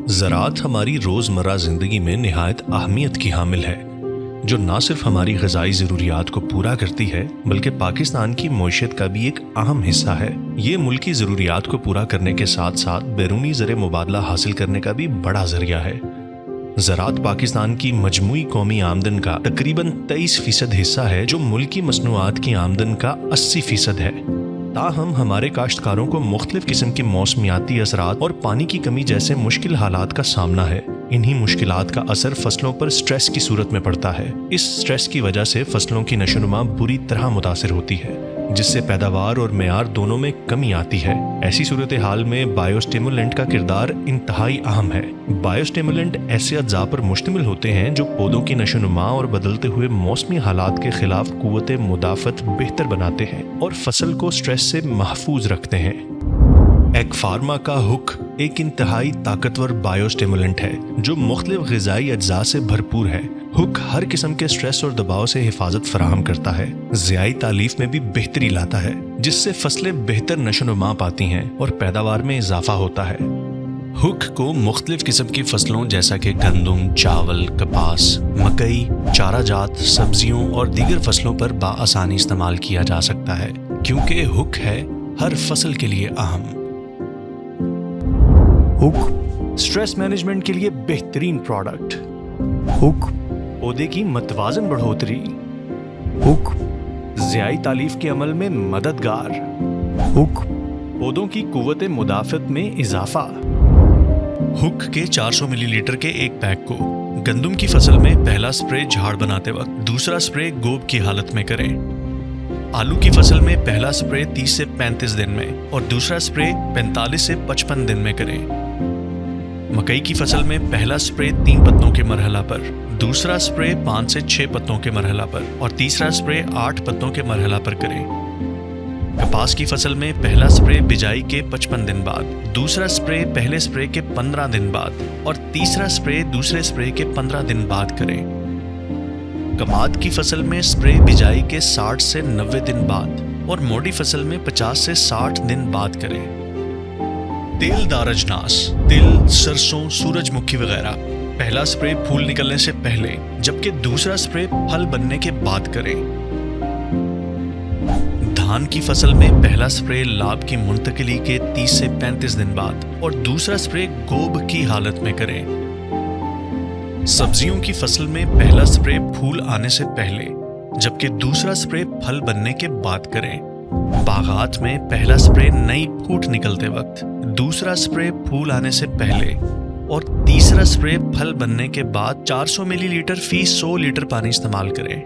ज़राअत हमारी रोज़मर्रा ज़िंदगी में निहायत अहमियत की हामिल है, जो ना सिर्फ हमारी ग़िज़ाई ज़रूरियात को पूरा करती है बल्कि पाकिस्तान की मईशत का भी एक अहम हिस्सा है। ये मुल्की ज़रूरियात को पूरा करने के साथ साथ बैरूनी ज़र मुबादला हासिल करने का भी बड़ा ज़रिया है। ज़राअत पाकिस्तान की मजमूई कौमी आमदन का तकरीबन 23% हिस्सा है, जो मुल्की मसनूआत की आमदन का 80% है। ताहम हमारे काश्तकारों को मुख्तलिफ किस्म के मौसमियाती असरात और पानी की कमी जैसे मुश्किल हालात का सामना है। इन्हीं मुश्किलात का असर फसलों पर स्ट्रेस की सूरत में पड़ता है। इस स्ट्रेस की वजह से फसलों की नशोनुमा बुरी तरह मुतासिर होती है, जिससे पैदावार और मेयार दोनों में कमी आती है। ऐसी सूरत हाल में बायोस्टिमुलेंट का किरदार इंतहाई अहम है। बायोस्टिमुलेंट ऐसे अज्जा पर मुश्तमिल होते हैं जो पौधों की नशोनुमा और बदलते हुए मौसमी हालात के खिलाफ कुव्वत मुदाफ़त बेहतर बनाते हैं और फसल को स्ट्रेस से महफूज रखते हैं। एग फार्मा का हुक एक इंतहाई ताकतवर बायोस्टिमुलेंट है जो मुख्तलिफ ग़िज़ाई अज्जा से भरपूर है। हुक हर किस्म के स्ट्रेस और दबाव से हिफाजत फराहम करता है, ज़ियाई तालीफ में भी बेहतरी लाता है, जिससे फसलें बेहतर नशोनुमा पाती हैं और पैदावार में इजाफा होता है। हुक को मुख्तलिफ किस्म की फसलों जैसा कि गंदम, चावल, कपास, मकई, चाराजात, सब्जियों और दीगर फसलों पर बाआसानी इस्तेमाल किया जा सकता है, क्योंकि हुक है हर फसल के लिए अहम। हुक स्ट्रेस मैनेजमेंट के लिए बेहतरीन प्रोडक्ट। हुक पौधे की मतवाजन बढ़ोतरी। हुक ज़ियाई तालीफ के अमल में मददगार। हुक पौधों की कुव्वत मुदाफ़त में इजाफा। हुक के 400 मिलीलीटर के एक पैक को गंदम की फसल में पहला स्प्रे झाड़ बनाते वक्त, दूसरा स्प्रे गोब की हालत में करें। आलू की फसल में पहला स्प्रे 30 से 35 दिन में और दूसरा स्प्रे 45 से 55 दिन में करें। मकई की फसल में पहला स्प्रे 3 पत्तों के मरहला पर, दूसरा स्प्रे 5 से 6 पत्तों के मरहला पर और तीसरा स्प्रे 8 पत्तों के मरहला पर करें। कपास की फसल में पहला स्प्रे बिजाई के 55 दिन बाद, दूसरा स्प्रे पहले स्प्रे के 15 दिन बाद और तीसरा स्प्रे दूसरे स्प्रे के 15 दिन बाद करें। कमाद की फसल में स्प्रे बिजाई के 60 से 90 दिन बाद और मोटी फसल में 50 से 60 दिन बाद करें। तेलदार अजनास, तिल, सरसों, सूरजमुखी वगैरह पहला स्प्रे फूल निकलने से पहले, जबकि दूसरा स्प्रे फल बनने के बाद करें। धान की फसल में पहला स्प्रे लाभ की मुंतकिली के 30 से 35 दिन बाद और दूसरा स्प्रे गोब की हालत में करें। सब्जियों की फसल में पहला स्प्रे फूल आने से पहले, जबकि दूसरा स्प्रे फल बनने के बाद करें। बागात में पहला स्प्रे नई फूट निकलते वक्त, दूसरा स्प्रे फूल आने से पहले और तीसरा स्प्रे फल बनने के बाद 400 मिलीलीटर फी 100 लीटर पानी इस्तेमाल करें।